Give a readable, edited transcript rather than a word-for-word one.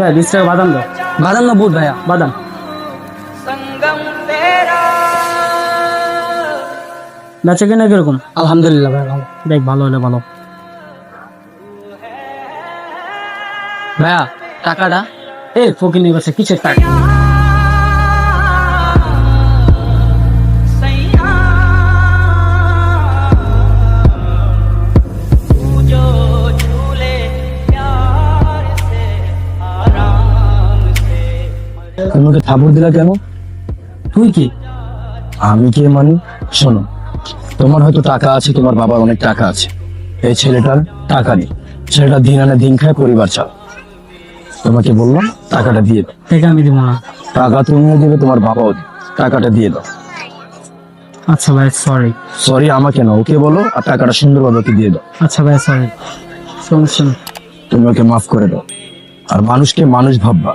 ভাই 20 টাকা বাদাম দাও। বাদাম না বুট ভাইয়া? বাদাম। বেচা কিনা কিরকম? আলহামদুলিল্লাহ ভাই ভালো। দেখ ভালো হলে ভালো। ভাইয়া টাকাটা? এ ফকিনি বাসে কিসের টাকা? তোমাকে থাপড় দিলা কেন? তুই কি? আমি কে মানে? শোনো, তোমার হয়তো টাকা আছে, তোমার বাবার অনেক টাকা আছে, এই ছেলেটার টাকা নেই। ছেলেটা দিন আনে দিন খায়, পরিবার চাল। তোমাকে বললাম টাকাটা দিয়ে দাও। টাকা আমি দিব না। টাকা তুমিও দিবে, তোমার বাবাও দিবে। টাকাটা দিয়ে দাও। আচ্ছা ভাই সরি। সরি আমাকে না, ওকে বলো, আর টাকাটা সুন্দরভাবে ওকে দিয়ে দাও। আচ্ছা ভাই সরি। সমস্যা নেই। তুমি ওকে মাফ করে দাও, আর মানুষকে মানুষ ভাববা।